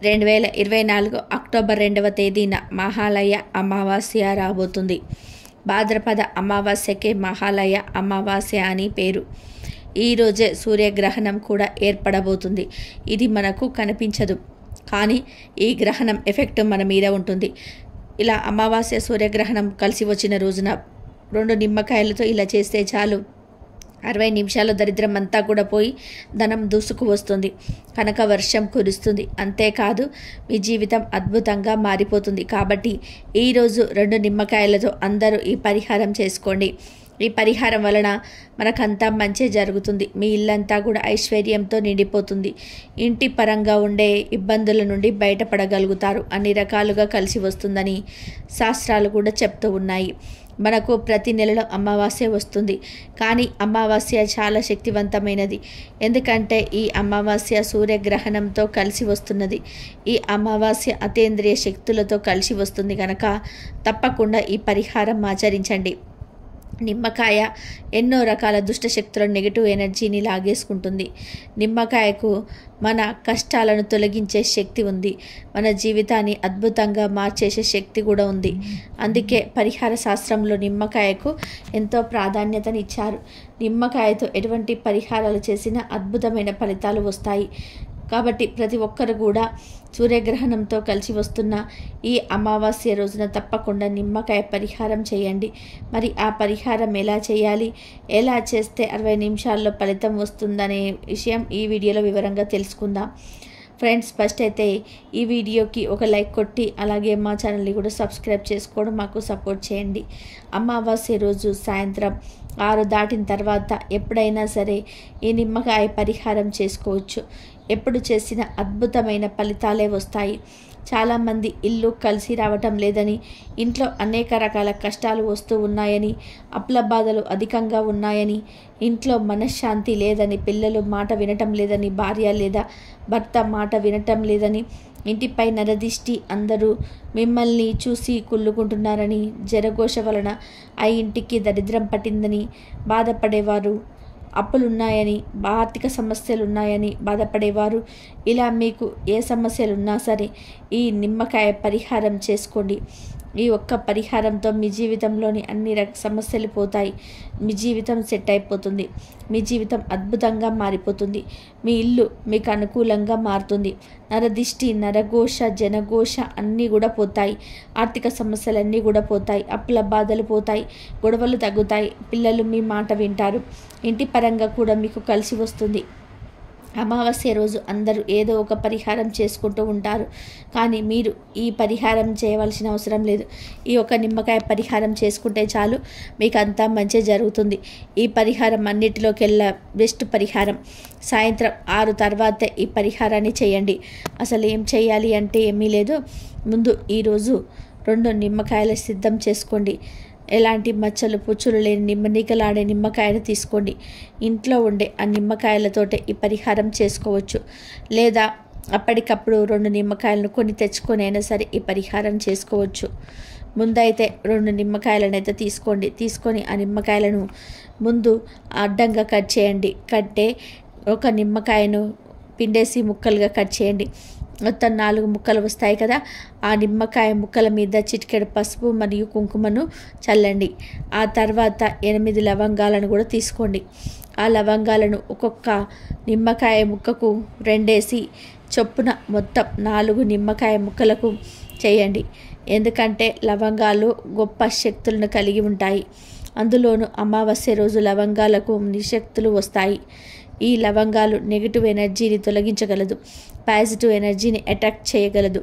2024 October 2వ తేదీన మహాలయ అమావాస్య రాబోతుంది. భాద్రపద అమావాస్యకే మహాలయ అమావాస్య అని పేరు. ఈరోజే సూర్యగ్రహణం కూడా ఏర్పడబోతుంది. ఇది మనకు కనిపించదు, కానీ ఈ గ్రహణం ఎఫెక్ట్ మన మీద ఉంటుంది. ఇలా అమావాస్య సూర్యగ్రహణం కలిసి వచ్చిన రోజున 2 నిమ్మకాయలతో ఇలా చేస్తే చాలు, 60 నిమిషాల దరిద్రం అంతా కూడా పోయి ధనం దూసుకు వస్తుంది, కనుక వర్షం కురుస్తుంది. అంతేకాదు మీ జీవితం అద్భుతంగా మారిపోతుంది. కాబట్టి ఈరోజు 2 నిమ్మకాయలతో అందరూ ఈ పరిహారం చేసుకోండి. ఈ పరిహారం వలన మనకంతా మంచి జరుగుతుంది. మీ ఇల్లంతా కూడా ఐశ్వర్యంతో నిండిపోతుంది. ఇంటి పరంగా ఉండే ఇబ్బందుల నుండి బయటపడగలుగుతారు. అన్ని రకాలుగా కలిసి వస్తుందని శాస్త్రాలు కూడా చెప్తూ ఉన్నాయి. మనకు ప్రతి నెలలో అమావాస్య వస్తుంది, కానీ అమావాస్య చాలా శక్తివంతమైనది. ఎందుకంటే ఈ అమావాస్య సూర్యగ్రహణంతో కలిసి వస్తున్నది. ఈ అమావాస్య అతీంద్రియ శక్తులతో కలిసి వస్తుంది కనుక తప్పకుండా ఈ పరిహారం ఆచరించండి. నిమ్మకాయ ఎన్నో రకాల దుష్ట శక్తులను, నెగిటివ్ ఎనర్జీని లాగేసుకుంటుంది. నిమ్మకాయకు మన కష్టాలను తొలగించే శక్తి ఉంది. మన జీవితాన్ని అద్భుతంగా మార్చేసే శక్తి కూడా ఉంది. అందుకే పరిహార శాస్త్రంలో నిమ్మకాయకు ఎంతో ప్రాధాన్యతనిచ్చారు. నిమ్మకాయతో ఎటువంటి పరిహారాలు చేసినా అద్భుతమైన ఫలితాలు వస్తాయి. కాబట్టి ప్రతి ఒక్కరు కూడా సూర్యగ్రహణంతో కలిసి వస్తున్న ఈ అమావాస్య రోజున తప్పకుండా నిమ్మకాయ పరిహారం చేయండి. మరి ఆ పరిహారం ఎలా చేయాలి, ఎలా చేస్తే 60 నిమిషాల్లో ఫలితం వస్తుందనే విషయం ఈ వీడియోలో వివరంగా తెలుసుకుందాం. ఫ్రెండ్స్, ఫస్ట్ అయితే ఈ వీడియోకి ఒక లైక్ కొట్టి అలాగే మా ఛానల్ని కూడా సబ్స్క్రైబ్ చేసుకోవడం మాకు సపోర్ట్ చేయండి. అమావాస్య రోజు సాయంత్రం 6 దాటిన తర్వాత ఎప్పుడైనా సరే ఈ నిమ్మకాయ పరిహారం చేసుకోవచ్చు. ఎప్పుడు చేసిన అద్భుతమైన ఫలితాలే వస్తాయి. చాలామంది ఇల్లు కలిసి రావటం లేదని, ఇంట్లో అనేక రకాల కష్టాలు వస్తూ ఉన్నాయని, అప్పుల బాధలు అధికంగా ఉన్నాయని, ఇంట్లో మనశ్శాంతి లేదని, పిల్లలు మాట వినటం లేదని, భార్య లేదా భర్త మాట వినటం లేదని, ఇంటిపై నరదిష్టి, అందరూ మిమ్మల్ని చూసి కుళ్ళుకుంటున్నారని, జరఘోష వలన ఆ ఇంటికి దరిద్రం పట్టిందని బాధపడేవారు, అప్పులున్నాయని, ఆర్థిక సమస్యలు ఉన్నాయని బాధపడేవారు, ఇలా మీకు ఏ సమస్యలు ఉన్నా సరే ఈ నిమ్మకాయ పరిహారం చేసుకోండి. ఈ ఒక్క పరిహారంతో మీ జీవితంలోని అన్ని సమస్యలు పోతాయి. మీ జీవితం సెట్ అయిపోతుంది. మీ జీవితం అద్భుతంగా మారిపోతుంది. మీ ఇల్లు మీకు అనుకూలంగా మారుతుంది. నరదిష్టి, నరఘోష, జనఘోష అన్నీ కూడా పోతాయి. ఆర్థిక సమస్యలన్నీ కూడా పోతాయి. అప్పుల బాధలు పోతాయి. గొడవలు తగ్గుతాయి. పిల్లలు మీ మాట వింటారు. ఇంటి పరంగా కూడా మీకు కలిసి వస్తుంది. అమావాస్య రోజు అందరూ ఏదో ఒక పరిహారం చేసుకుంటూ ఉంటారు, కానీ మీరు ఈ పరిహారం చేయవలసిన అవసరం లేదు. ఈ ఒక నిమ్మకాయ పరిహారం చేసుకుంటే చాలు, మీకు అంతా మంచి జరుగుతుంది. ఈ పరిహారం అన్నిటిలోకెల్లా బెస్ట్ పరిహారం. సాయంత్రం 6 తర్వాతే ఈ పరిహారాన్ని చేయండి. అసలు ఏం చేయాలి అంటే ఏమీ లేదు. ముందు ఈరోజు 2 నిమ్మకాయలు సిద్ధం చేసుకోండి. ఎలాంటి మచ్చలు పుచ్చులు లేని నిమ్మనికలాడే నిమ్మకాయను తీసుకోండి. ఇంట్లో ఉండే ఆ నిమ్మకాయలతోటే ఈ పరిహారం చేసుకోవచ్చు. లేదా అప్పటికప్పుడు 2 నిమ్మకాయలను కొని తెచ్చుకొని అయినా సరే ఈ పరిహారం చేసుకోవచ్చు. ముందైతే 2 నిమ్మకాయలను అయితే తీసుకొని ఆ నిమ్మకాయలను ముందు అడ్డంగా కట్ చేయండి. ఒక నిమ్మకాయను పిండేసి ముక్కలుగా కట్ చేయండి. మొత్తం 4 ముక్కలు వస్తాయి కదా. ఆ నిమ్మకాయ ముక్కల మీద చిటికెడు పసుపు మరియు కుంకుమను చల్లండి. ఆ తర్వాత 8 లవంగాలను కూడా తీసుకోండి. ఆ లవంగాలను ఒక్కొక్క నిమ్మకాయ ముక్కకు 2 చొప్పున మొత్తం 4 నిమ్మకాయ ముక్కలకు చేయండి. ఎందుకంటే లవంగాలు గొప్ప శక్తులను కలిగి ఉంటాయి. అందులోనూ అమావాస్య రోజు లవంగాలకు నిశక్తులు వస్తాయి. ఈ లవంగాలు నెగిటివ్ ఎనర్జీని తొలగించగలదు, పాజిటివ్ ఎనర్జీని అట్రాక్ట్ చేయగలదు,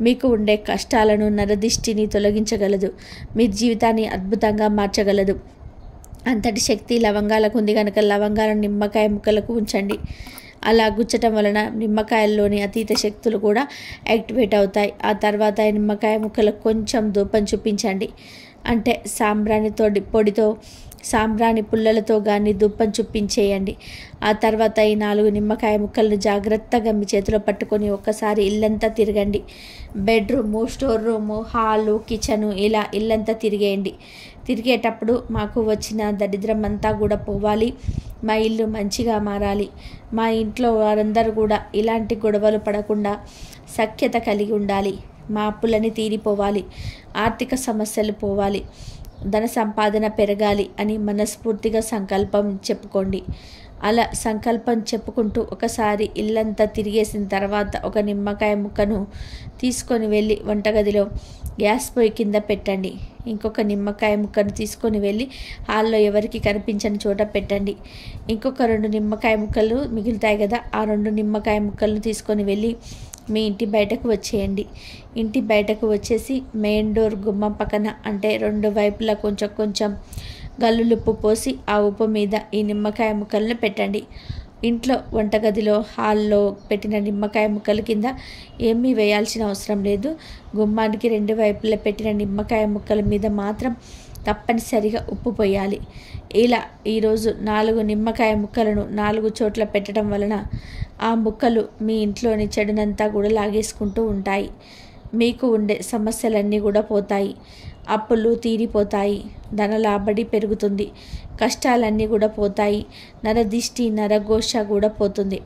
మీకు ఉండే కష్టాలను, నరదిష్టిని తొలగించగలదు, మీ జీవితాన్ని అద్భుతంగా మార్చగలదు. అంతటి శక్తి లవంగాలకు ఉంది కనుక లవంగాలను నిమ్మకాయ ముక్కలకు ఉంచండి. అలా గుచ్చటం వలన నిమ్మకాయల్లోని అతీత శక్తులు కూడా యాక్టివేట్ అవుతాయి. ఆ తర్వాత నిమ్మకాయ ముక్కలకు కొంచెం ధూపం చూపించండి. అంటే సాంబ్రాణి పొడితో సాంబ్రాణి పుల్లలతో కానీ ధూపం చూపించేయండి. ఆ తర్వాత ఈ 4 నిమ్మకాయ ముక్కలను జాగ్రత్తగా మీ చేతిలో పట్టుకొని ఒక్కసారి ఇల్లంతా తిరగండి. Bedroom, store room, hall, kitchen ఇలా ఇల్లంతా తిరిగేయండి. తిరిగేటప్పుడు మాకు వచ్చిన దరిద్రం అంతా కూడా పోవాలి, మా ఇల్లు మంచిగా మారాలి, మా ఇంట్లో వారందరూ కూడా ఇలాంటి గొడవలు పడకుండా సఖ్యత కలిగి ఉండాలి, మా అప్పులని తీరిపోవాలి, ఆర్థిక సమస్యలు పోవాలి, ధన సంపాదన పెరగాలి అని మనస్ఫూర్తిగా సంకల్పం చెప్పుకోండి. అలా సంకల్పం చెప్పుకుంటూ ఒకసారి ఇల్లంతా తిరిగేసిన తర్వాత ఒక నిమ్మకాయ ముక్కను తీసుకొని వెళ్ళి వంటగదిలో గ్యాస్ పొయ్యి కింద పెట్టండి. ఇంకొక నిమ్మకాయ ముక్కను తీసుకొని వెళ్ళి హాల్లో ఎవరికి కనిపించని చోట పెట్టండి. ఇంకొక 2 నిమ్మకాయ ముక్కలు మిగులుతాయి కదా, ఆ 2 నిమ్మకాయ ముక్కలను తీసుకొని వెళ్ళి మీ ఇంటి బయటకు వచ్చేయండి. ఇంటి బయటకు వచ్చేసి మెయిన్ డోర్ గుమ్మం పక్కన అంటే 2 వైపులా కొంచెం కొంచెం గల్లులుప్పు పోసి ఆ ఉప్పు మీద ఈ నిమ్మకాయ ముక్కలను పెట్టండి. ఇంట్లో వంటగదిలో హాల్లో పెట్టిన నిమ్మకాయ ముక్కల కింద ఏమీ వేయాల్సిన అవసరం లేదు. గుమ్మానికి 2 వైపులా పెట్టిన నిమ్మకాయ ముక్కల మీద మాత్రం తప్పనిసరిగా ఉప్పు పోయాలి. ఇలా ఈరోజు 4 నిమ్మకాయ ముక్కలను 4 చోట్ల పెట్టడం వలన ఆ ముక్కలు మీ ఇంట్లోని చెడునంతా కూడా లాగేసుకుంటూ ఉంటాయి. మీకు ఉండే సమస్యలన్నీ కూడా పోతాయి, అప్పులు తీరిపోతాయి, ధనలాభడి పెరుగుతుంది, కష్టాలన్నీ కూడా పోతాయి, నరదిష్టి నరఘోష కూడా పోతుంది.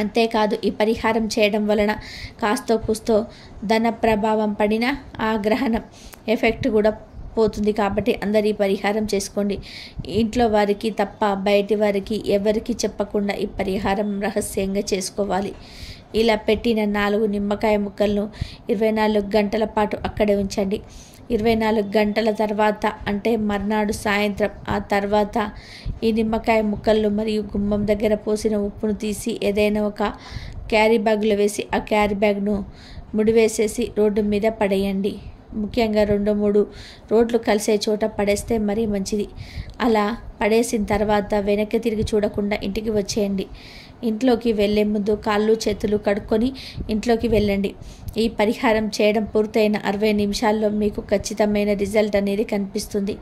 అంతేకాదు ఈ పరిహారం చేయడం వలన కాస్తో కూస్తో ధన ప్రభావం పడిన ఆ గ్రహణం ఎఫెక్ట్ కూడా పోతుంది. కాబట్టి అందరు ఈ పరిహారం చేసుకోండి. ఇంట్లో వారికి తప్ప బయటి వారికి ఎవరికి చెప్పకుండా ఈ పరిహారం రహస్యంగా చేసుకోవాలి. ఇలా పెట్టిన 4 నిమ్మకాయ ముక్కలను 24 గంటల పాటు అక్కడే ఉంచండి. 24 గంటల తర్వాత అంటే మర్నాడు సాయంత్రం ఆ తర్వాత ఈ నిమ్మకాయ ముక్కలు మరియు గుమ్మం దగ్గర పోసిన ఉప్పును తీసి ఏదైనా ఒక క్యారీ బ్యాగ్లో వేసి ఆ క్యారీ బ్యాగ్ను ముడివేసేసి రోడ్డు మీద పడేయండి. ముఖ్యంగా 2-3 రోడ్లు కలిసే చోట పడేస్తే మరీ మంచిది. అలా పడేసిన తర్వాత వెనక్కి తిరిగి చూడకుండా ఇంటికి వచ్చేయండి. ఇంట్లోకి వెళ్ళే ముందు కాళ్ళు చేతులు కడుక్కొని ఇంట్లోకి వెళ్ళండి. ఈ పరిహారం చేయడం పూర్తయిన 60 నిమిషాల్లో మీకు ఖచ్చితమైన రిజల్ట్ అనేది కనిపిస్తుంది.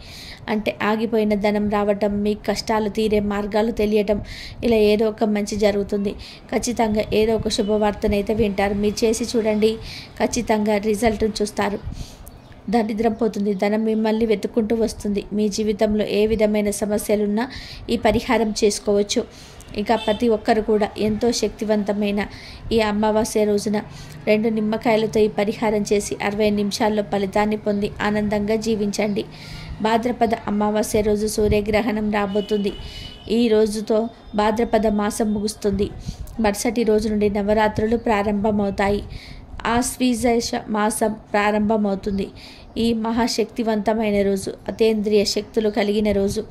అంటే ఆగిపోయిన ధనం రావటం, మీ కష్టాలు తీరే మార్గాలు తెలియటం, ఇలా ఏదో ఒక మంచి జరుగుతుంది. ఖచ్చితంగా ఏదో ఒక శుభవార్తనైతే వింటారు. మీరు చేసి చూడండి, ఖచ్చితంగా రిజల్ట్ చూస్తారు. దరిద్రం పోతుంది, ధనం మిమ్మల్ని వెతుక్కుంటూ వస్తుంది. మీ జీవితంలో ఏ విధమైన సమస్యలున్నా ఈ పరిహారం చేసుకోవచ్చు. ఇక ప్రతి ఒక్కరు కూడా ఎంతో శక్తివంతమైన ఈ అమావాస్య రోజున 2 నిమ్మకాయలతో ఈ పరిహారం చేసి 60 నిమిషాల్లో ఫలితాన్ని పొంది ఆనందంగా జీవించండి. భాద్రపద అమావాస్య రోజు సూర్యగ్రహణం రాబోతుంది. ఈ రోజుతో భాద్రపద మాసం ముగుస్తుంది. మరుసటి రోజు నుండి నవరాత్రులు ప్రారంభమవుతాయి. ఆశ్వీజ మాసం ప్రారంభమవుతుంది. ఈ మహాశక్తివంతమైన రోజు, అతేంద్రియ శక్తులు కలిగిన రోజు.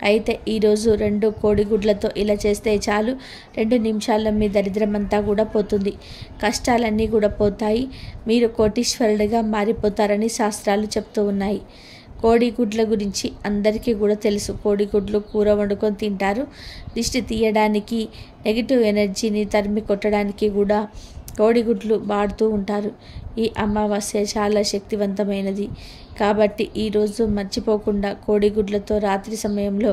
అయితే ఈరోజు 2 కోడిగుడ్లతో ఇలా చేస్తే చాలు, 2 నిమిషాల్లో మీ దరిద్రం అంతా కూడా పోతుంది, కష్టాలన్నీ కూడా పోతాయి, మీరు కోటీశ్వరుడిగా మారిపోతారని శాస్త్రాలు చెప్తూ ఉన్నాయి. కోడిగుడ్ల గురించి అందరికీ కూడా తెలుసు. కోడిగుడ్లు కూర వండుకొని తింటారు. దిష్టి తీయడానికి, నెగిటివ్ ఎనర్జీని తరిమి కొట్టడానికి కూడా కోడిగుడ్లు వాడుతూ ఉంటారు. ఈ అమావాస్య చాలా శక్తివంతమైనది కాబట్టి ఈరోజు మర్చిపోకుండా కోడిగుడ్లతో రాత్రి సమయంలో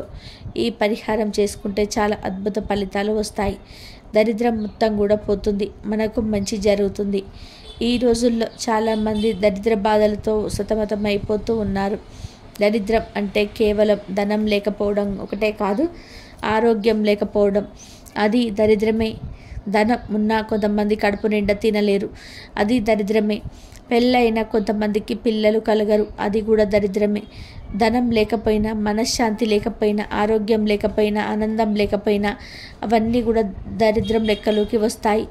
ఈ పరిహారం చేసుకుంటే చాలా అద్భుత ఫలితాలు వస్తాయి. దరిద్రం మొత్తం కూడా పోతుంది, మనకు మంచి జరుగుతుంది. ఈ రోజుల్లో చాలామంది దరిద్ర బాధలతో సతమతమైపోతూ ఉన్నారు. దరిద్రం అంటే కేవలం ధనం లేకపోవడం ఒకటే కాదు, ఆరోగ్యం లేకపోవడం అది దరిద్రమే. ధనం ఉన్నా కొంతమంది కడుపు నిండా తినలేరు, అది దరిద్రమే. పెళ్ళైన కొంతమందికి పిల్లలు కలగరు, అది కూడా దరిద్రమే. ధనం లేకపోయినా, మనశ్శాంతి లేకపోయినా, ఆరోగ్యం లేకపోయినా, ఆనందం లేకపోయినా అవన్నీ కూడా దరిద్రం లెక్కలోకి వస్తాయి.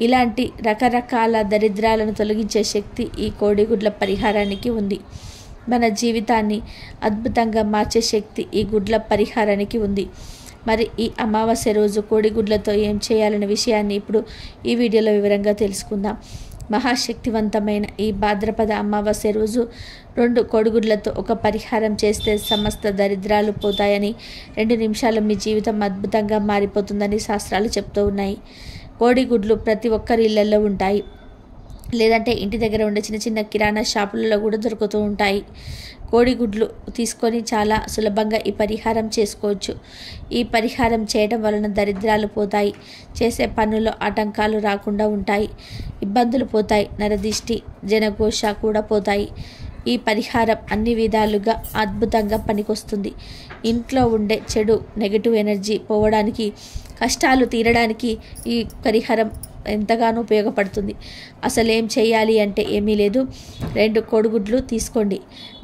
ఇలాంటి రకరకాల దరిద్రాలను తొలగించే శక్తి ఈ కోడిగుడ్ల పరిహారానికి ఉంది. మన జీవితాన్ని అద్భుతంగా మార్చే శక్తి ఈ గుడ్ల పరిహారానికి ఉంది. మరి ఈ అమావాస్య రోజు కోడిగుడ్లతో ఏం చేయాలనే విషయాన్ని ఇప్పుడు ఈ వీడియోలో వివరంగా తెలుసుకుందాం. మహాశక్తివంతమైన ఈ భాద్రపద అమావాస్య రోజు 2 కోడిగుడ్లతో ఒక పరిహారం చేస్తే సమస్త దరిద్రాలు పోతాయని, 2 నిమిషాల్లో మీ జీవితం అద్భుతంగా మారిపోతుందని శాస్త్రాలు చెప్తూ ఉన్నాయి. కోడిగుడ్లు ప్రతి ఒక్కరి ఇళ్లలో ఉంటాయి. లేదంటే ఇంటి దగ్గర ఉండే చిన్న చిన్న కిరాణా షాపులలో కూడా దొరుకుతూ ఉంటాయి. కోడిగుడ్లు తీసుకొని చాలా సులభంగా ఈ పరిహారం చేసుకోవచ్చు. ఈ పరిహారం చేయడం వలన దరిద్రాలు పోతాయి, చేసే పనుల్లో ఆటంకాలు రాకుండా ఉంటాయి, ఇబ్బందులు పోతాయి, నరదిష్టి జనఘోష కూడా పోతాయి. ఈ పరిహారం అన్ని విధాలుగా అద్భుతంగా పనికొస్తుంది. ఇంట్లో ఉండే చెడు నెగటివ్ ఎనర్జీ పోవడానికి, కష్టాలు తీరడానికి ఈ పరిహారం ఎంతగానో ఉపయోగపడుతుంది. అసలు ఏం చేయాలి అంటే ఏమీ లేదు. 2 కోడిగుడ్లు తీసుకోండి.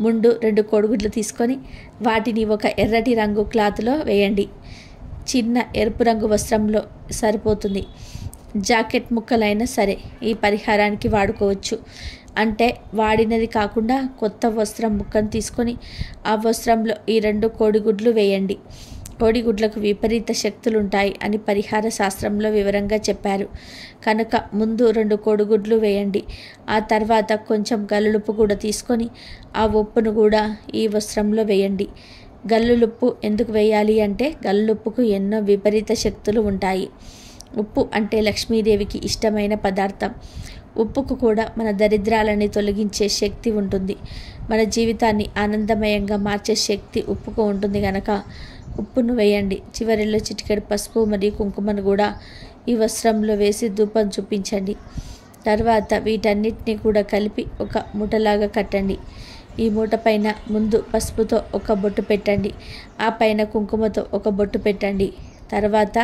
ముందు 2 కోడిగుడ్లు తీసుకొని వాటిని ఒక ఎర్రటి రంగు క్లాత్లో వేయండి. చిన్న ఎరుపు రంగు వస్త్రంలో సరిపోతుంది. జాకెట్ ముక్కలైనా సరే ఈ పరిహారానికి వాడుకోవచ్చు. అంటే వాడినది కాకుండా కొత్త వస్త్రం ముక్కను తీసుకొని ఆ వస్త్రంలో ఈ 2 కోడిగుడ్లు వేయండి. కోడిగుడ్లకు విపరీత శక్తులుంటాయి అని పరిహార శాస్త్రంలో వివరంగా చెప్పారు. కనుక ముందు 2 కోడిగుడ్లు వేయండి. ఆ తర్వాత కొంచెం గల్లులుప్పు కూడా తీసుకొని ఆ ఉప్పును కూడా ఈ వస్త్రంలో వేయండి. గల్లులుప్పు ఎందుకు వేయాలి అంటే గల్లులుప్పుకు ఎన్నో విపరీత శక్తులు ఉంటాయి. ఉప్పు అంటే లక్ష్మీదేవికి ఇష్టమైన పదార్థం. ఉప్పుకు కూడా మన దరిద్రాలని తొలగించే శక్తి ఉంటుంది. మన జీవితాన్ని ఆనందమయంగా మార్చే శక్తి ఉప్పుకు ఉంటుంది కనుక ఉప్పును వేయండి. చివరిలో చిటికెడు పసుపు మరియు కుంకుమను కూడా ఈ వస్త్రంలో వేసి ధూపం చూపించండి. తర్వాత వీటన్నిటిని కూడా కలిపి ఒక మూటలాగా కట్టండి. ఈ మూట పైన ముందు పసుపుతో ఒక బొట్టు పెట్టండి. ఆ పైన కుంకుమతో ఒక బొట్టు పెట్టండి. తర్వాత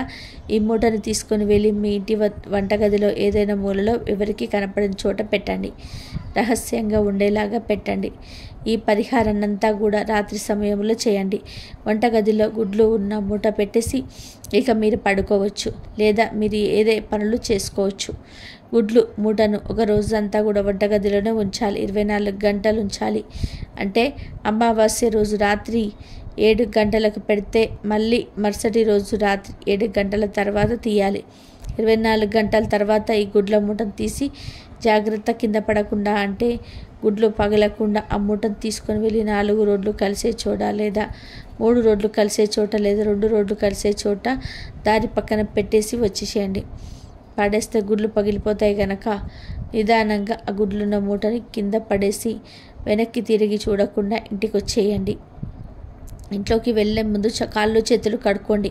ఈ మూటను తీసుకొని వెళ్ళి మీ ఇంటి వంటగదిలో ఏదైనా మూలలో ఎవరికి కనపడని చోట పెట్టండి. రహస్యంగా ఉండేలాగా పెట్టండి. ఈ పరిహారాన్నంతా కూడా రాత్రి సమయంలో చేయండి. వంటగదిలో గుడ్లు ఉన్న మూట పెట్టేసి ఇక మీరు పడుకోవచ్చు, లేదా మీరు ఏదే పనులు చేసుకోవచ్చు. గుడ్లు మూటను ఒక రోజంతా కూడా వంటగదిలోనే ఉంచాలి. 24 గంటలు ఉంచాలి. అంటే అమావాస్య రోజు రాత్రి 7 గంటలకు పెడితే మళ్ళీ మరుసటి రోజు రాత్రి 7 గంటల తర్వాత తీయాలి. 24 గంటల తర్వాత ఈ గుడ్ల మూటను తీసి జాగ్రత్త కింద పడకుండా, అంటే గుడ్లు పగలకుండా ఆ మూటను తీసుకొని వెళ్ళి 4 రోడ్లు కలిసే చోట, లేదా 3 రోడ్లు కలిసే చోట, లేదా 2 రోడ్లు కలిసే చోట దారి పక్కన పెట్టేసి వచ్చేసేయండి. పడేస్తే గుడ్లు పగిలిపోతాయి కనుక నిదానంగా ఆ గుడ్లున్న మూటని కింద పడేసి వెనక్కి తిరిగి చూడకుండా ఇంటికి వచ్చేయండి. ఇంట్లోకి వెళ్ళే ముందు కాళ్ళు చేతులు కడుక్కోండి.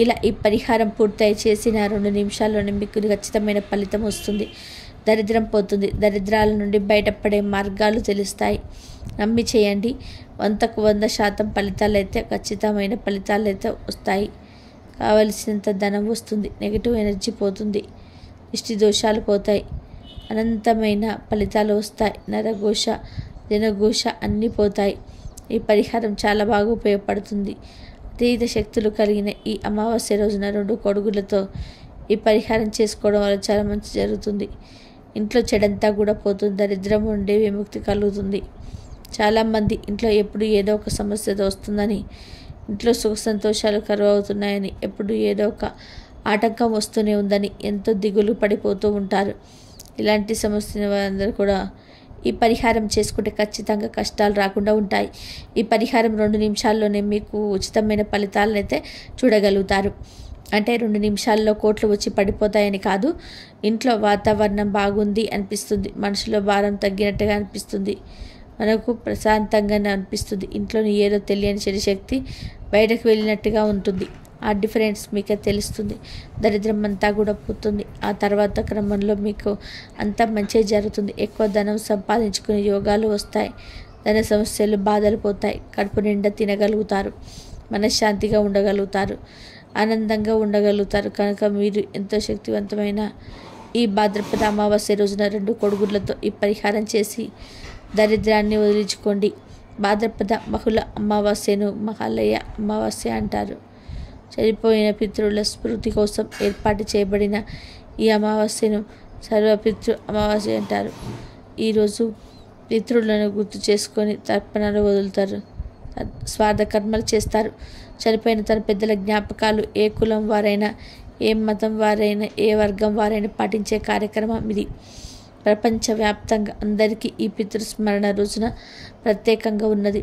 ఇలా ఈ పరిహారం పూర్తి చేసిన 2 నిమిషాల్లోనే మీకు ఖచ్చితమైన ఫలితం వస్తుంది. దరిద్రం పోతుంది. దరిద్రాల నుండి బయటపడే మార్గాలు తెలుస్తాయి. నమ్మి చేయండి. 100కు 100% ఫలితాలు అయితే, ఖచ్చితమైన ఫలితాలు అయితే వస్తాయి. కావలసినంత ధనం వస్తుంది. నెగిటివ్ ఎనర్జీ పోతుంది. దిష్టి దోషాలు పోతాయి. అనంతమైన ఫలితాలు వస్తాయి. నరఘోష జనఘోష అన్నీ పోతాయి. ఈ పరిహారం చాలా బాగా ఉపయోగపడుతుంది. అతీత శక్తులు కలిగిన ఈ అమావాస్య రోజున 2 కోడిగుడ్లతో ఈ పరిహారం చేసుకోవడం వల్ల చాలా మంచి జరుగుతుంది. ఇంట్లో చెడంతా కూడా పోతుంది. దరిద్రం ఉండే విముక్తి కలుగుతుంది. చాలామంది ఇంట్లో ఎప్పుడు ఏదో ఒక సమస్యతో వస్తుందని, ఇంట్లో సుఖ సంతోషాలు కరువు అవుతున్నాయని, ఎప్పుడు ఏదో ఒక ఆటంకం వస్తూనే ఉందని ఎంతో దిగులు పడిపోతూ ఉంటారు. ఇలాంటి సమస్య వారందరూ కూడా ఈ పరిహారం చేసుకుంటే ఖచ్చితంగా కష్టాలు రాకుండా ఉంటాయి. ఈ పరిహారం 2 నిమిషాల్లోనే మీకు ఉచితమైన ఫలితాలను అయితే చూడగలుగుతారు. అంటే 2 నిమిషాల్లో కోట్లు వచ్చి పడిపోతాయని కాదు. ఇంట్లో వాతావరణం బాగుంది అనిపిస్తుంది. మనసులో భారం తగ్గినట్టుగా అనిపిస్తుంది. మనకు ప్రశాంతంగానే అనిపిస్తుంది. ఇంట్లోని ఏదో తెలియని చెడు శక్తి బయటకు వెళ్ళినట్టుగా ఉంటుంది. ఆ డిఫరెన్స్ మీకే తెలుస్తుంది. దరిద్రం అంతా కూడా పోతుంది. ఆ తర్వాత క్రమంలో మీకు అంతా మంచి జరుగుతుంది. ఎక్కువ ధనం సంపాదించుకునే యోగాలు వస్తాయి. ధన సమస్యలు బాధలు పోతాయి. కడుపు నిండా తినగలుగుతారు. మనశ్శాంతిగా ఉండగలుగుతారు. ఆనందంగా ఉండగలుగుతారు. కనుక మీరు ఎంతో శక్తివంతమైన ఈ భాద్రపద అమావాస్య రోజున 2 కోడిగుడ్లతో ఈ పరిహారం చేసి దరిద్రాన్ని వదిలించుకోండి. భాద్రపద బహుళ అమావాస్యను మహాలయ అమావాస్య అంటారు. చనిపోయిన పితృల స్మృతి కోసం ఏర్పాటు చేయబడిన ఈ అమావాస్యను సర్వపితృ అమావాస్య అంటారు. ఈరోజు పితృలను గుర్తు చేసుకొని తర్పణాలు వదులుతారు. స్వార్థ కర్మలు చేస్తారు. చనిపోయిన తన పెద్దల జ్ఞాపకాలు ఏ కులం వారైనా, ఏ మతం వారైనా, ఏ వర్గం వారైనా పాటించే కార్యక్రమం ఇది. ప్రపంచవ్యాప్తంగా అందరికీ ఈ పితృస్మరణ రోజున ప్రత్యేకంగా ఉన్నది.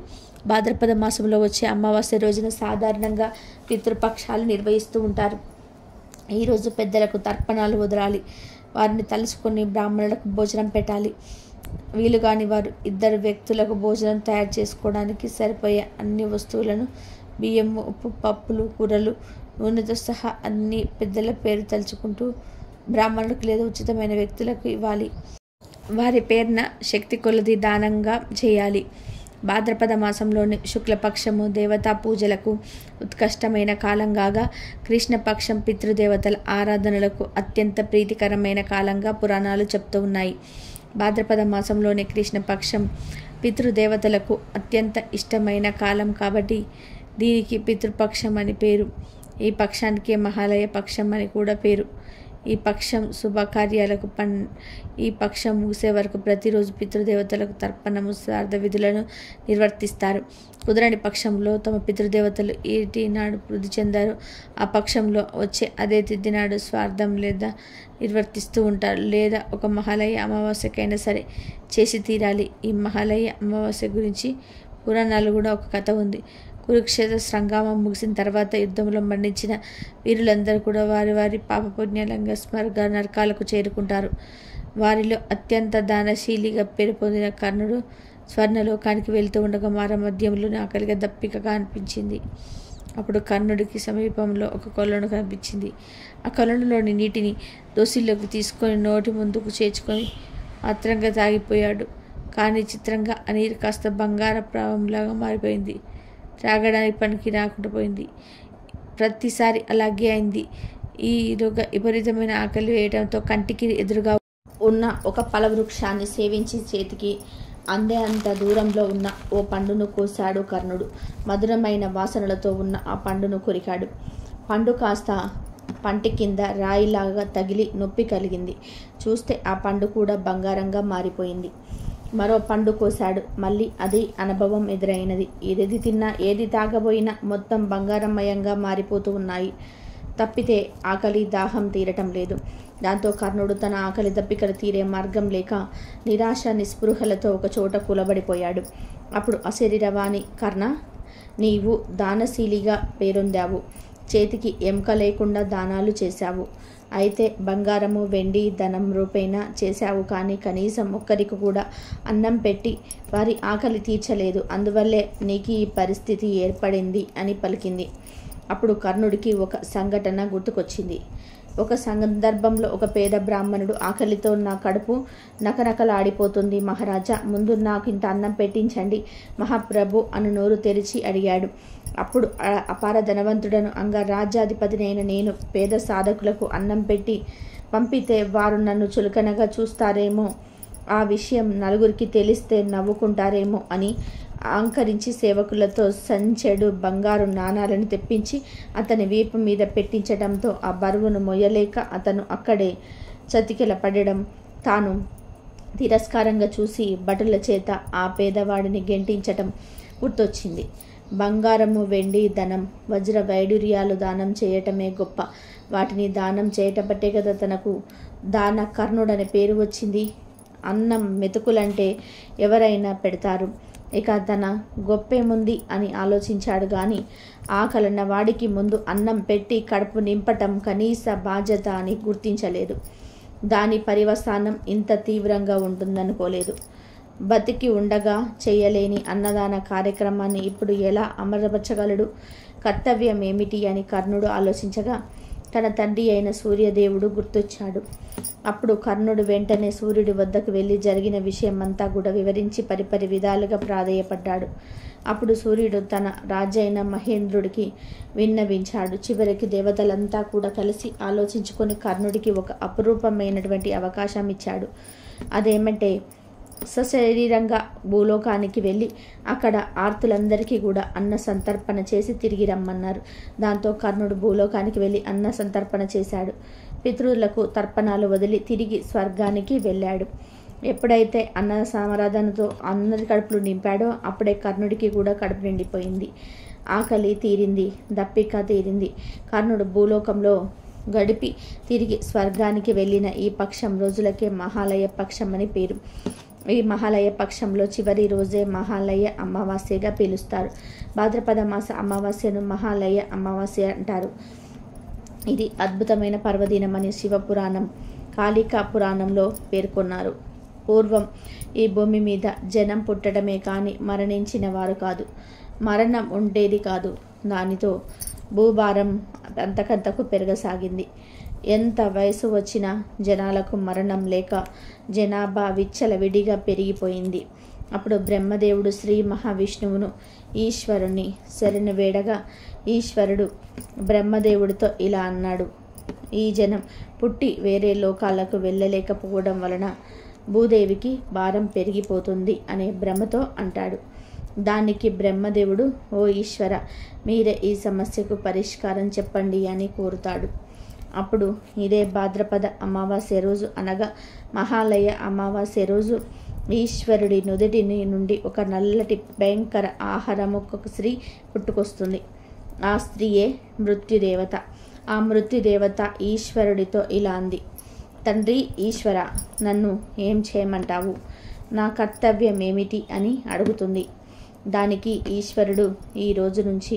భాద్రపద మాసంలో వచ్చే అమావాస్య రోజున సాధారణంగా పితృపక్షాలు నిర్వహిస్తూ ఉంటారు. ఈరోజు పెద్దలకు తర్పణాలు వదలాలి. వారిని తలుచుకొని బ్రాహ్మణులకు భోజనం పెట్టాలి. వీలుగాని వారు 2 వ్యక్తులకు భోజనం తయారు చేసుకోవడానికి సరిపోయే అన్ని వస్తువులను బియ్యము, ఉప్పు, పప్పులు, కూరలు, నూనెతో సహా అన్ని పెద్దల పేరు తలుచుకుంటూ బ్రాహ్మణులకు లేదా ఉచితమైన వ్యక్తులకు ఇవ్వాలి. వారి పేరున శక్తి కొలది దానంగా చేయాలి. భాద్రపద మాసంలోని శుక్లపక్షము దేవతా పూజలకు ఉత్కృష్టమైన కాలం కాగా కృష్ణపక్షం పితృదేవతల ఆరాధనలకు అత్యంత ప్రీతికరమైన కాలంగా పురాణాలు చెప్తూ ఉన్నాయి. భాద్రపద మాసంలోని కృష్ణపక్షం పితృదేవతలకు అత్యంత ఇష్టమైన కాలం కాబట్టి దీనికి పితృపక్షం అని పేరు. ఈ పక్షానికి మహాలయ పక్షం అని కూడా పేరు. ఈ పక్షం శుభకార్యాలకు ఈ పక్షం ముగిసే వరకు ప్రతిరోజు పితృదేవతలకు తర్పణము, శ్రాద్ధ విధులను నిర్వర్తిస్తారు. కుదరని పక్షంలో తమ పితృదేవతలు ఏటి నాడు వృద్ధి చెందారో ఆ పక్షంలో వచ్చే అదే తిథి నాడు శ్రాద్ధం లేదా నిర్వర్తిస్తూ ఉంటారు. లేదా ఒక మహాలయ అమావాస్యకైనా సరే చేసి తీరాలి. ఈ మహాలయ అమావాస్య గురించి పురాణాలు కూడా ఒక కథ ఉంది. కురుక్షేత్ర సంగ్రామం ముగిసిన తర్వాత యుద్ధంలో మరణించిన వీరులందరూ కూడా వారి వారి పాపపుణ్యాలంగా స్వర్గ నరకాలకు చేరుకుంటారు. వారిలో అత్యంత దానశీలిగా పేరు పొందిన కర్ణుడు స్వర్ణలోకానికి వెళ్తూ ఉండగా మధ్యంలోనే ఆకలిగా దప్పికగా అనిపించింది. అప్పుడు కర్ణుడికి సమీపంలో ఒక కొలను కనిపించింది. ఆ కొలనులోని నీటిని దోసిల్లోకి తీసుకొని నోటి ముందుకు చేర్చుకొని ఆత్రంగా తాగిపోయాడు. కానీ చిత్రంగా ఆ నీరు కాస్త బంగార ప్రావంలాగా మారిపోయింది. త్రాగడానికి పనికి రాకుండా పోయింది. ప్రతిసారి అలాగే అయింది. ఈలోగా విపరీతమైన ఆకలి వేయడంతో కంటికి ఎదురుగా ఉన్న ఒక ఫలవృక్షాన్ని సేవించి చేతికి అందే అంత దూరంలో ఉన్న ఓ పండును కోసాడు కర్ణుడు. మధురమైన వాసనలతో ఉన్న ఆ పండును కొరికాడు. పండు కాస్త పంటి కింద రాయిలాగా తగిలి నొప్పి కలిగింది. చూస్తే ఆ పండు కూడా బంగారంగా మారిపోయింది. మరో పండు కోసాడు. మళ్ళీ అది అనుభవం ఎదురైనది. ఏది తిన్నా ఏది తాగబోయినా మొత్తం బంగారమయంగా మారిపోతూ ఉన్నాయి. తప్పితే ఆకలి దాహం తీరటం లేదు. దాంతో కర్ణుడు తన ఆకలి దప్పికలు తీరే మార్గం లేక నిరాశ నిస్పృహలతో ఒక చోట కూలబడిపోయాడు. అప్పుడు అశరీరవాణి, కర్ణ, నీవు దానశీలిగా పేరొందావు. చేతికి ఎముక లేకుండా దానాలు చేశావు. అయితే బంగారము, వెండి, ధనం రూపేణ చేశావు. కానీ కనీసం ఒక్కరికి కూడా అన్నం పెట్టి వారి ఆకలి తీర్చలేదు. అందువల్లే నీకు ఈ పరిస్థితి ఏర్పడింది అని పలికింది. అప్పుడు కర్ణుడికి ఒక సంఘటన గుర్తుకొచ్చింది. ఒక సందర్భంలో ఒక పేద బ్రాహ్మణుడు ఆకలితో నా కడుపు నకనకలాడిపోతుంది మహారాజా, ముందు నాకు ఇంత అన్నం పెట్టించండి మహాప్రభు అని నోరు తెరిచి అడిగాడు. అప్పుడు అపార ధనవంతుడను అంగరాజ్యాధిపతినైన నేను పేద సాధకులకు అన్నం పెట్టి పంపితే వారు నన్ను చులకనగా చూస్తారేమో, ఆ విషయం నలుగురికి తెలిస్తే నవ్వుకుంటారేమో అని అహంకరించి సేవకులతో సంచెడు బంగారు నాణాలను తెప్పించి అతని వీపు మీద పెట్టించడంతో ఆ బరువును మొయ్యలేక అతను అక్కడే చతికిల పడడం తాను తిరస్కారంగా చూసి భటుల చేత ఆ పేదవాడిని గెంటించటం గుర్తొచ్చింది. బంగారము, వెండి, ధనం, వజ్ర వైడూర్యాలు దానం చేయటమే గొప్ప. వాటిని దానం చేయటబట్టే కదా తనకు దాన కర్ణుడనే పేరు వచ్చింది. అన్నం మెతుకులంటే ఎవరైనా పెడతారు. ఇక తన గొప్పేముంది అని ఆలోచించాడు. కానీ ఆకలన్న వాడికి ముందు అన్నం పెట్టి కడుపు నింపటం కనీస బాధ్యత అని గుర్తించలేదు. దాని పర్యవసానం ఇంత తీవ్రంగా ఉంటుందనుకోలేదు. బతికి ఉండగా చేయలేని అన్నదాన కార్యక్రమాన్ని ఇప్పుడు ఎలా అమరపరచగలడు? కర్తవ్యం ఏమిటి అని కర్ణుడు ఆలోచించగా తన తండ్రి అయిన సూర్యదేవుడు గుర్తొచ్చాడు. అప్పుడు కర్ణుడు వెంటనే సూర్యుడి వద్దకు వెళ్ళి జరిగిన విషయమంతా కూడా వివరించి పరిపరి విధాలుగా ప్రాధేయపడ్డాడు. అప్పుడు సూర్యుడు తన రాజైన మహేంద్రుడికి విన్నవించాడు. చివరికి దేవతలంతా కూడా కలిసి ఆలోచించుకొని కర్ణుడికి ఒక అపురూపమైనటువంటి అవకాశం ఇచ్చాడు. అదేమంటే సశరీరంగా భూలోకానికి వెళ్ళి అక్కడ ఆర్తులందరికీ కూడా అన్న సంతర్పణ చేసి తిరిగి రమ్మన్నారు. దాంతో కర్ణుడు భూలోకానికి వెళ్ళి అన్న సంతర్పణ చేశాడు. పితృలకు తర్పణాలు వదిలి తిరిగి స్వర్గానికి వెళ్ళాడు. ఎప్పుడైతే అన్న సమారాధనతో అందరి కడుపులు నింపాడో అప్పుడే కర్ణుడికి కూడా కడుపు నిండిపోయింది. ఆకలి తీరింది, దప్పిక తీరింది. కర్ణుడు భూలోకంలో గడిపి తిరిగి స్వర్గానికి వెళ్ళిన ఈ పక్షం రోజులకే మహాలయ పక్షం అని పేరు. ఈ మహాలయ పక్షంలో చివరి రోజే మహాలయ అమావాస్యగా పిలుస్తారు. భాద్రపద మాస అమావాస్యను మహాలయ అమావాస్య అంటారు. ఇది అద్భుతమైన పర్వదినం అని శివపురాణం కాళికా పురాణంలో పేర్కొన్నారు. పూర్వం ఈ భూమి మీద జనం పుట్టడమే కానీ మరణించిన వారు కాదు. మరణం ఉండేది కాదు. దానితో భూభారం అంతకంతకు పెరగసాగింది. ఎంత వయసు వచ్చినా జనాలకు మరణం లేక జనాభా విచ్చలవిడిగా పెరిగిపోయింది. అప్పుడు బ్రహ్మదేవుడు శ్రీ మహావిష్ణువును ఈశ్వరుణ్ణి శరణు వేడగా ఈశ్వరుడు బ్రహ్మదేవుడితో ఇలా అన్నాడు: ఈ జనం పుట్టి వేరే లోకాలకు వెళ్ళలేకపోవడం వలన భూదేవికి భారం పెరిగిపోతుంది అనే భ్రమతో అంటాడు. దానికి బ్రహ్మదేవుడు, ఓ ఈశ్వర, మీరే ఈ సమస్యకు పరిష్కారం చెప్పండి అని కోరుతాడు. అప్పుడు ఇదే భాద్రపద అమావాస్య రోజు అనగా మహాలయ అమావాస్య రోజు ఈశ్వరుడి నుదుటి నుండి ఒక నల్లటి భయంకర ఆహారం ఒక స్త్రీ పుట్టుకొస్తుంది. ఆ స్త్రీయే మృత్యుదేవత. ఆ మృత్యుదేవత ఈశ్వరుడితో ఇలా అంది: తండ్రి ఈశ్వర, నన్ను ఏం చేయమంటావు? నా కర్తవ్యం ఏమిటి అని అడుగుతుంది. దానికి ఈశ్వరుడు, ఈ రోజు నుంచి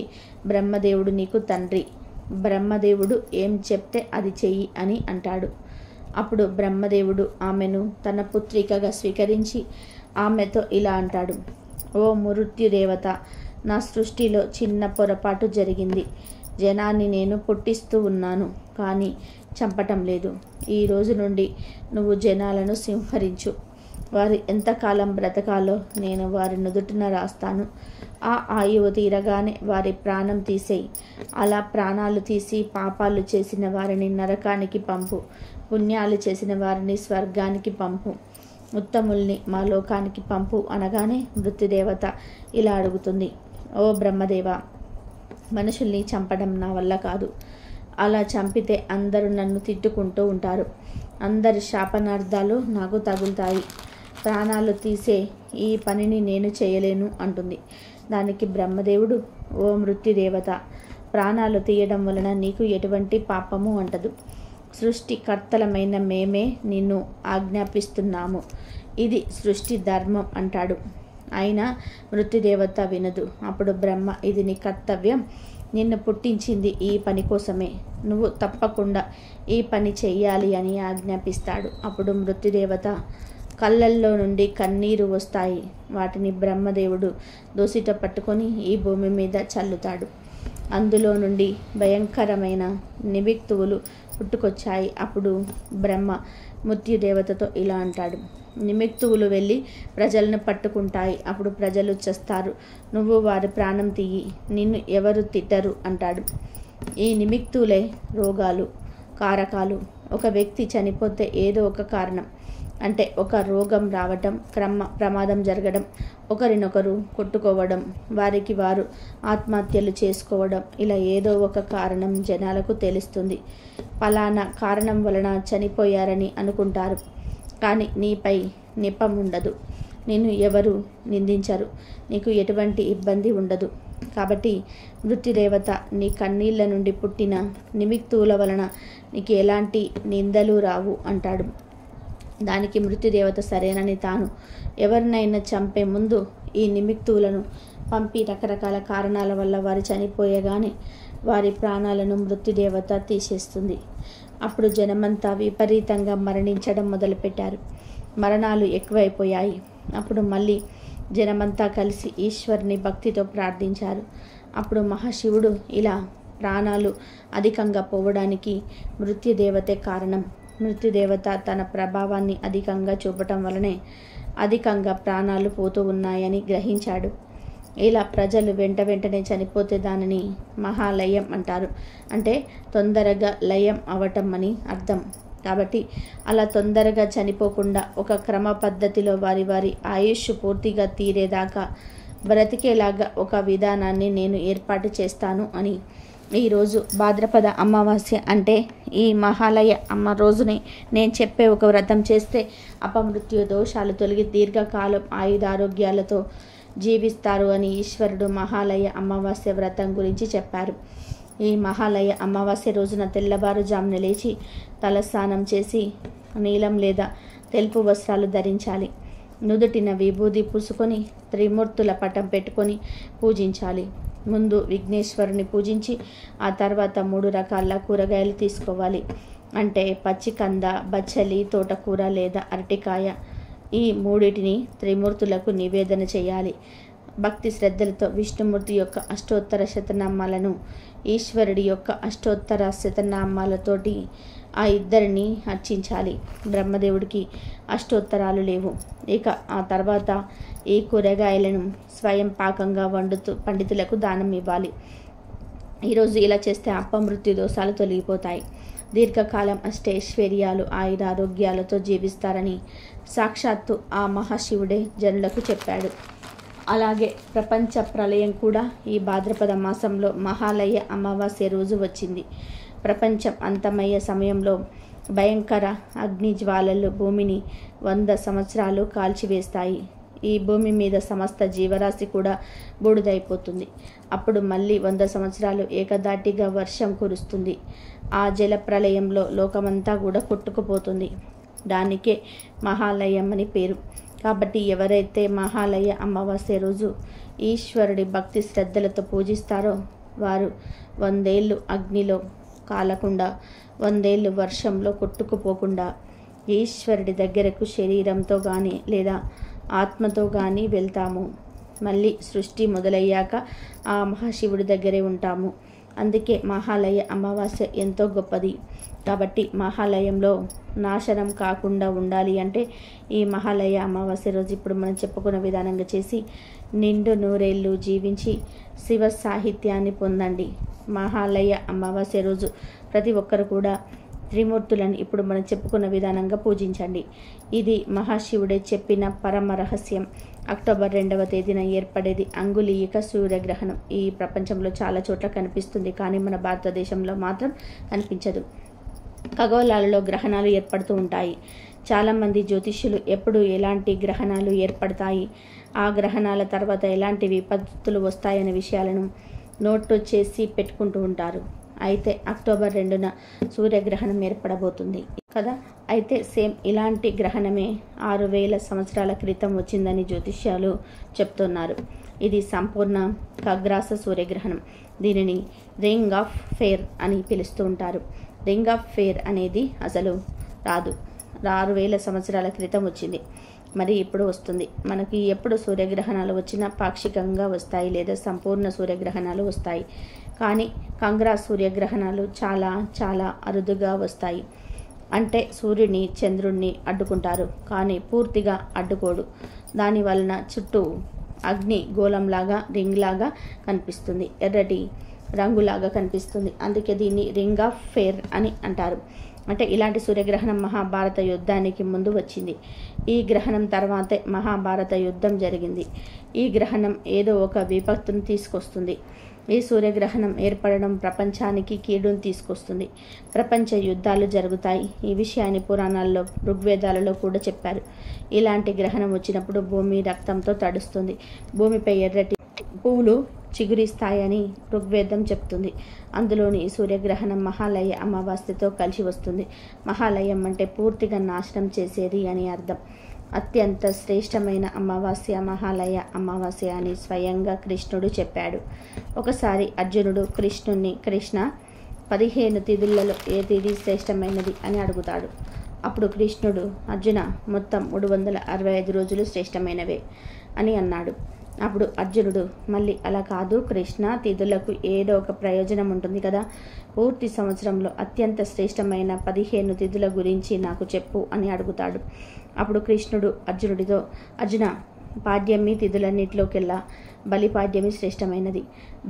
బ్రహ్మదేవుడు నీకు తండ్రి. బ్రహ్మదేవుడు ఏం చెప్తే అది చెయ్యి అని అంటాడు. అప్పుడు బ్రహ్మదేవుడు ఆమెను తన పుత్రికగా స్వీకరించి ఆమెతో ఇలా అంటాడు: ఓ మృత్యుదేవత, నా సృష్టిలో చిన్న పొరపాటు జరిగింది. జనాన్ని నేను పుట్టిస్తూ ఉన్నాను, కానీ చంపటం లేదు. ఈ రోజు నుండి నువ్వు జనాలను సంహరించు. వారు ఎంతకాలం బ్రతకాలో నేను వారి నుదుటిన రాస్తాను. ఆ ఆయువు తీరగానే వారి ప్రాణం తీసేయి. అలా ప్రాణాలు తీసి పాపాలు చేసిన వారిని నరకానికి పంపు, పుణ్యాలు చేసిన వారిని స్వర్గానికి పంపు, ఉత్తముల్ని మా లోకానికి పంపు అనగానే మృత్యుదేవత ఇలా అడుగుతుంది: ఓ బ్రహ్మదేవ, మనుషుల్ని చంపడం నా వల్ల కాదు. అలా చంపితే అందరూ నన్ను తిట్టుకుంటూ ఉంటారు. అందరి శాపనార్థాలు నాకు తగులుతాయి. ప్రాణాలు తీసే ఈ పనిని నేను చేయలేను అంటుంది. దానికి బ్రహ్మదేవుడు, ఓ మృత్యుదేవత, ప్రాణాలు తీయడం వలన నీకు ఎటువంటి పాపము అంటదు. సృష్టికర్తలమైన మేమే నిన్ను ఆజ్ఞాపిస్తున్నాము. ఇది సృష్టి ధర్మం అంటాడు. అయినా మృత్యుదేవత వినదు. అప్పుడు బ్రహ్మ, ఇది నీ కర్తవ్యం. నిన్ను పుట్టించింది ఈ పని కోసమే. నువ్వు తప్పకుండా ఈ పని చెయ్యాలి అని ఆజ్ఞాపిస్తాడు. అప్పుడు మృత్యుదేవత కళ్ళల్లో నుండి కన్నీరు వస్తాయి. వాటిని బ్రహ్మదేవుడు దోసిట పట్టుకొని ఈ భూమి మీద చల్లుతాడు. అందులో నుండి భయంకరమైన నిమిక్తువులు పుట్టుకొచ్చాయి. అప్పుడు బ్రహ్మ మృత్యుదేవతతో ఇలా అంటాడు: నిమిక్తువులు వెళ్ళి ప్రజలను పట్టుకుంటాయి. అప్పుడు ప్రజలు చస్తారు. నువ్వు వారి ప్రాణం తీయి, నిన్ను ఎవరు తిట్టరు అంటాడు. ఈ నిమిక్తులే రోగాలు, కారకాలు. ఒక వ్యక్తి చనిపోతే ఏదో ఒక కారణం, అంటే ఒక రోగం రావటం, ప్రమాదం జరగడం, ఒకరినొకరు కొట్టుకోవడం, వారికి వారు ఆత్మహత్యలు చేసుకోవడం, ఇలా ఏదో ఒక కారణం జనాలకు తెలుస్తుంది. ఫలానా కారణం వలన చనిపోయారని అనుకుంటారు. కానీ నీపై నెపం ఉండదు. నిన్ను ఎవరు నిందించరు. నీకు ఎటువంటి ఇబ్బంది ఉండదు. కాబట్టి మృత్యుదేవత నీ కన్నీళ్ల నుండి పుట్టిన నిమిక్తువుల వలన నీకు ఎలాంటి నిందలు రావు అంటాడు. దానికి మృత్యుదేవత సరేనని తాను ఎవరినైనా చంపే ముందు ఈ నిమిక్తువులను పంపి రకరకాల కారణాల వల్ల వారు చనిపోయగానే వారి ప్రాణాలను మృత్యుదేవత తీసేస్తుంది. అప్పుడు జనమంతా విపరీతంగా మరణించడం మొదలుపెట్టారు. మరణాలు ఎక్కువైపోయాయి. అప్పుడు మళ్ళీ జనమంతా కలిసి ఈశ్వరుని భక్తితో ప్రార్థించారు. అప్పుడు మహాశివుడు ఇలా, ప్రాణాలు అధికంగా పోవడానికి మృత్యుదేవతే కారణం. మృత్యుదేవత తన ప్రభావాన్ని అధికంగా చూపటం వలనే అధికంగా ప్రాణాలు పోతూ ఉన్నాయని గ్రహించాడు. ఇలా ప్రజలు వెంటనే చనిపోతే దానిని మహాలయం అంటారు. అంటే తొందరగా లయం అవటం అని అర్థం. కాబట్టి అలా తొందరగా చనిపోకుండా ఒక క్రమ పద్ధతిలో వారి వారి ఆయుష్ పూర్తిగా తీరేదాకా బ్రతికేలాగా ఒక విధానాన్ని నేను ఏర్పాటు చేస్తాను అని ఈరోజు భాద్రపద అమావాస్య అంటే ఈ మహాలయ అమ్మ రోజుని నేను చెప్పే ఒక వ్రతం చేస్తే అపమృత్యు దోషాలు తొలగి దీర్ఘకాలం ఆయుధారోగ్యాలతో జీవిస్తారు అని ఈశ్వరుడు మహాలయ అమావాస్య వ్రతం గురించి చెప్పారు. ఈ మహాలయ అమావాస్య రోజున తెల్లవారుజామున లేచి తలస్నానం చేసి నీలం లేదా తెలుపు వస్త్రాలు ధరించాలి. నుదుటిన విభూది పూసుకొని త్రిమూర్తుల పటం పెట్టుకొని పూజించాలి. ముందు విఘ్నేశ్వరుని పూజించి ఆ తర్వాత 3 రకాల కూరగాయలు తీసుకోవాలి. అంటే పచ్చి కంద, బచ్చలి, తోటకూర లేదా అరటికాయ, ఈ మూడిటిని త్రిమూర్తులకు నివేదన చేయాలి. భక్తి శ్రద్ధలతో విష్ణుమూర్తి యొక్క అష్టోత్తర శతనామాలను, ఈశ్వరుడి యొక్క అష్టోత్తర శతనామాలతోటి ఆ ఇద్దరిని అర్చించాలి. బ్రహ్మదేవుడికి అష్టోత్తరాలు లేవు. ఇక ఆ తర్వాత ఈ కూరగాయలను స్వయం పాకంగా వండుతూ పండితులకు దానం ఇవ్వాలి. ఈరోజు ఇలా చేస్తే అపమృత్యు దోషాలు తొలగిపోతాయి. దీర్ఘకాలం అష్టైశ్వర్యాలు, ఆయురారోగ్యాలతో జీవిస్తారని సాక్షాత్తు ఆ మహాశివుడే జనులకు చెప్పాడు. అలాగే ప్రపంచ ప్రళయం కూడా ఈ భాద్రపద మాసంలో మహాలయ అమావాస్య రోజు వచ్చింది. ప్రపంచం అంతమయ్యే సమయంలో భయంకర అగ్ని జ్వాలలు భూమిని 100 సంవత్సరాలు కాల్చివేస్తాయి. ఈ భూమి మీద సమస్త జీవరాశి కూడా బూడిదైపోతుంది. అప్పుడు మళ్ళీ 100 సంవత్సరాలు ఏకదాటిగా వర్షం కురుస్తుంది. ఆ జల ప్రళయంలో లోకమంతా కూడా కొట్టుకుపోతుంది. దానికే మహాలయం అని పేరు. కాబట్టి ఎవరైతే మహాలయ అమావాస్య రోజు ఈశ్వరుడి భక్తి శ్రద్ధలతో పూజిస్తారో వారు 100 ఏళ్ళు అగ్నిలో కాలకుండా, 100 ఏళ్ళు వర్షంలో కొట్టుకుపోకుండా ఈశ్వరుడి దగ్గరకు శరీరంతో కానీ లేదా ఆత్మతో కానీ వెళ్తాము. మళ్ళీ సృష్టి మొదలయ్యాక ఆ మహాశివుడి దగ్గరే ఉంటాము. అందుకే మహాలయ అమావాస్య ఎంతో గొప్పది. కాబట్టి మహాలయంలో నాశనం కాకుండా ఉండాలి అంటే ఈ మహాలయ అమావాస్య రోజు ఇప్పుడు మనం చెప్పుకున్న విధానంగా చేసి నిండు 100 ఏళ్ళు జీవించి శివ సాహిత్యాన్ని పొందండి. మహాలయ అమావాస్య రోజు ప్రతి ఒక్కరు కూడా త్రిమూర్తులను ఇప్పుడు మనం చెప్పుకున్న విధానంగా పూజించండి. ఇది మహాశివుడే చెప్పిన పరమ రహస్యం. అక్టోబర్ 2వ తేదీన ఏర్పడేది అంగుళీయక సూర్యగ్రహణం. ఈ ప్రపంచంలో చాలా చోట్ల కనిపిస్తుంది, కానీ మన భారతదేశంలో మాత్రం కనిపించదు. ఖగోళాలలో గ్రహణాలు ఏర్పడుతూ ఉంటాయి. చాలామంది జ్యోతిష్యులు ఎప్పుడు ఎలాంటి గ్రహణాలు ఏర్పడతాయి, ఆ గ్రహణాల తర్వాత ఎలాంటి విపత్తులు వస్తాయనే విషయాలను నోట్ చేసి పెట్టుకుంటూ ఉంటారు. అయితే అక్టోబర్ 2న సూర్యగ్రహణం ఏర్పడబోతుంది కదా. అయితే సేమ్ ఇలాంటి గ్రహణమే 6000 సంవత్సరాల క్రితం వచ్చిందని జ్యోతిష్యాలు చెప్తున్నారు. ఇది సంపూర్ణ ఖగ్రాస సూర్యగ్రహణం. దీనిని రింగ్ ఆఫ్ ఫైర్ అని పిలుస్తూ ఉంటారు. రింగ్ ఆఫ్ ఫైర్ అనేది అసలు రాదు, 6000 సంవత్సరాల క్రితం వచ్చింది. మరి ఇప్పుడు వస్తుంది. మనకి ఎప్పుడు సూర్యగ్రహణాలు వచ్చినా పాక్షికంగా వస్తాయి లేదా సంపూర్ణ సూర్యగ్రహణాలు వస్తాయి. కానీ కంగ్రా సూర్యగ్రహణాలు చాలా చాలా అరుదుగా వస్తాయి. అంటే సూర్యుని చంద్రుణ్ణి అడ్డుకుంటారు, కానీ పూర్తిగా అడ్డుకోడు. దాని వలన చుట్టూ అగ్ని గోళంలాగా రింగ్ లాగా కనిపిస్తుంది, ఎర్రటి రంగులాగా కనిపిస్తుంది. అందుకే దీన్ని రింగ్ ఆఫ్ ఫైర్ అని అంటారు. అంటే ఇలాంటి సూర్యగ్రహణం మహాభారత యుద్ధానికి ముందు వచ్చింది. ఈ గ్రహణం తర్వాతే మహాభారత యుద్ధం జరిగింది. ఈ గ్రహణం ఏదో ఒక విపత్తును తీసుకొస్తుంది. ఈ సూర్యగ్రహణం ఏర్పడడం ప్రపంచానికి కీడును తీసుకొస్తుంది. ప్రపంచ యుద్ధాలు జరుగుతాయి. ఈ విషయాన్ని పురాణాల్లో, ఋగ్వేదాలలో కూడా చెప్పారు. ఇలాంటి గ్రహణం వచ్చినప్పుడు భూమి రక్తంతో తడుస్తుంది. భూమిపై ఎర్రటి పువ్వులు చిగురిస్తాయని ఋగ్వేదం చెప్తుంది. అందులోని సూర్యగ్రహణం మహాలయ అమావాస్యతో కలిసి వస్తుంది. మహాలయం అంటే పూర్తిగా నాశనం చేసేది అని అర్థం. అత్యంత శ్రేష్టమైన అమావాస్య మహాలయ అమావాస్య అని స్వయంగా కృష్ణుడు చెప్పాడు. ఒకసారి అర్జునుడు కృష్ణుణ్ణి, కృష్ణ 15 తిథులలో ఏ తిథి శ్రేష్టమైనది అని అడుగుతాడు. అప్పుడు కృష్ణుడు, అర్జున మొత్తం 365 రోజులు శ్రేష్టమైనవే అని అన్నాడు. అప్పుడు అర్జునుడు మళ్ళీ, అలా కాదు కృష్ణ, తిథులకు ఏదో ఒక ప్రయోజనం ఉంటుంది కదా, పూర్తి సంవత్సరంలో అత్యంత శ్రేష్టమైన 15 తిథుల గురించి నాకు చెప్పు అని అడుగుతాడు. అప్పుడు కృష్ణుడు అర్జునుడితో, అర్జున, పాడ్యమి తిథులన్నిటిలోకెల్లా బలిపాడ్యమి శ్రేష్టమైనది.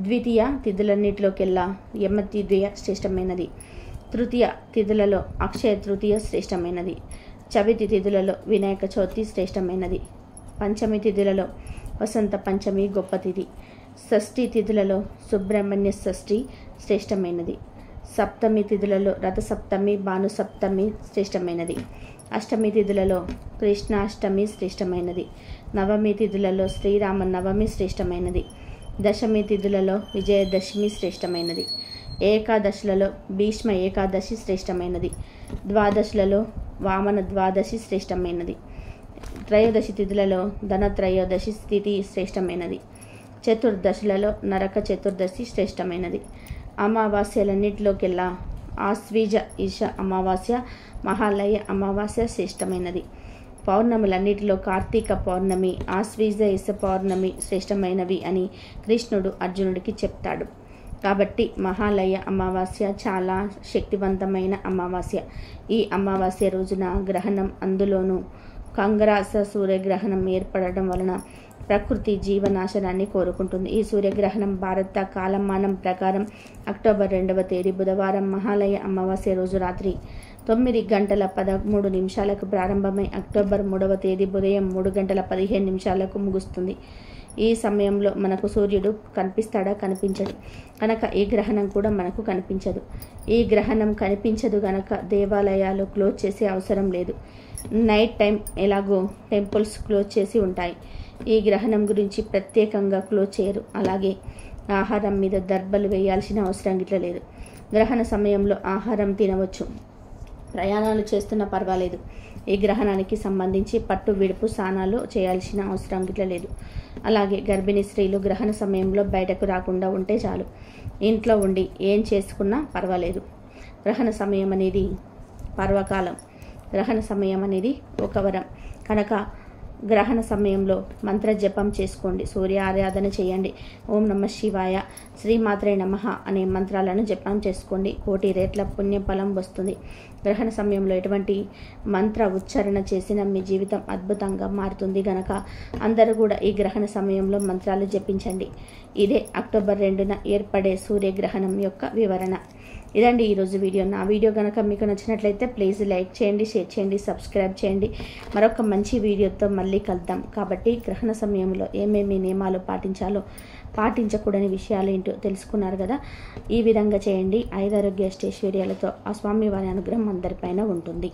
ద్వితీయ తిథులన్నిటిలోకెల్లా యమద్వితీయ శ్రేష్టమైనది. తృతీయ తిథులలో అక్షయ తృతీయ శ్రేష్టమైనది. చవితి తిథులలో వినాయక చవితి శ్రేష్టమైనది. పంచమి తిథులలో వసంత పంచమి గొప్ప తిథి. షష్ఠి తిథులలో సుబ్రహ్మణ్య షష్ఠి శ్రేష్టమైనది. సప్తమి తిథులలో రథసప్తమి, భానుసప్తమి శ్రేష్టమైనది. అష్టమి తిథులలో కృష్ణాష్టమి శ్రేష్టమైనది. నవమి తిథులలో శ్రీరామ నవమి శ్రేష్టమైనది. దశమి తిథులలో విజయదశమి శ్రేష్టమైనది. ఏకాదశులలో భీష్మ ఏకాదశి శ్రేష్టమైనది. ద్వాదశులలో వామన ద్వాదశి శ్రేష్టమైనది. త్రయోదశి తిథులలో ధనత్రయోదశి స్థితి శ్రేష్టమైనది. చతుర్దశులలో నరక చతుర్దశి శ్రేష్టమైనది. అమావాస్యలన్నిటిలోకెల్లా ఆశ్వీజ ఈశ అమావాస్య, మహాలయ అమావాస్య శ్రేష్టమైనది. పౌర్ణములన్నిటిలో కార్తీక పౌర్ణమి, ఆశ్వీజ ఈశ పౌర్ణమి శ్రేష్టమైనవి అని కృష్ణుడు అర్జునుడికి చెప్తాడు. కాబట్టి మహాలయ అమావాస్య చాలా శక్తివంతమైన అమావాస్య. ఈ అమావాస్య రోజున గ్రహణం, అందులోనూ కంగ్రాస సూర్యగ్రహణం ఏర్పడడం వలన ప్రకృతి జీవనాశనాన్ని కోరుకుంటుంది. ఈ సూర్యగ్రహణం భారత కాలమానం ప్రకారం అక్టోబర్ 2వ తేదీ బుధవారం మహాలయ అమావాస్య రోజు రాత్రి 9:13 ప్రారంభమై అక్టోబర్ 3వ తేదీ ఉదయం 3:15 ముగుస్తుంది. ఈ సమయంలో మనకు సూర్యుడు కనిపిస్తాడా? కనిపించడు. కనుక ఈ గ్రహణం కూడా మనకు కనిపించదు. ఈ గ్రహణం కనిపించదు గనక దేవాలయాలు క్లోజ్ చేసే అవసరం లేదు. నైట్ టైం ఎలాగో టెంపుల్స్ క్లోజ్ చేసి ఉంటాయి. ఈ గ్రహణం గురించి ప్రత్యేకంగా క్లోజ్ చేయరు. అలాగే ఆహారం మీద దర్బలు వేయాల్సిన అవసరం గిట్ల లేదు. గ్రహణ సమయంలో ఆహారం తినవచ్చు, ప్రయాణాలు చేస్తున్నా పర్వాలేదు. ఈ గ్రహణానికి సంబంధించి పట్టు విడుపు స్నానాలు చేయాల్సిన అవసరం గిట్ల లేదు. అలాగే గర్భిణీ స్త్రీలు గ్రహణ సమయంలో బయటకు రాకుండా ఉంటే చాలు. ఇంట్లో ఉండి ఏం చేసుకున్నా పర్వాలేదు. గ్రహణ సమయం అనేది పర్వకాలం. గ్రహణ సమయం అనేది ఒక వరం. కనుక గ్రహణ సమయంలో మంత్ర జపం చేసుకోండి, సూర్య ఆరాధన చేయండి. ఓం నమః శివాయ, శ్రీమాత్రే నమః అనే మంత్రాలను జపం చేసుకోండి. 1,000,000 రెట్ల పుణ్యఫలం వస్తుంది. గ్రహణ సమయంలో ఎటువంటి మంత్ర ఉచ్చారణ చేసినా మీ జీవితం అద్భుతంగా మారుతుంది. గనక అందరూ కూడా ఈ గ్రహణ సమయంలో మంత్రాలు జపించండి. ఇదే అక్టోబర్ 2న ఏర్పడే సూర్యగ్రహణం యొక్క వివరణ. ఇదండి ఈరోజు వీడియో. నా వీడియో కనుక మీకు నచ్చినట్లయితే ప్లీజ్ లైక్ చేయండి, షేర్ చేయండి, సబ్స్క్రైబ్ చేయండి. మరొక మంచి వీడియోతో మళ్ళీ కలుద్దాం. కాబట్టి గ్రహణ సమయంలో ఏమేమి నియమాలు పాటించాలో, పాటించకూడని విషయాలు ఏంటో తెలుసుకున్నారు కదా. ఈ విధంగా చేయండి. 5 ఆరోగ్య అష్టైశ్వర్యాలతో ఆ స్వామి వారి అనుగ్రహం అందరిపైన ఉంటుంది.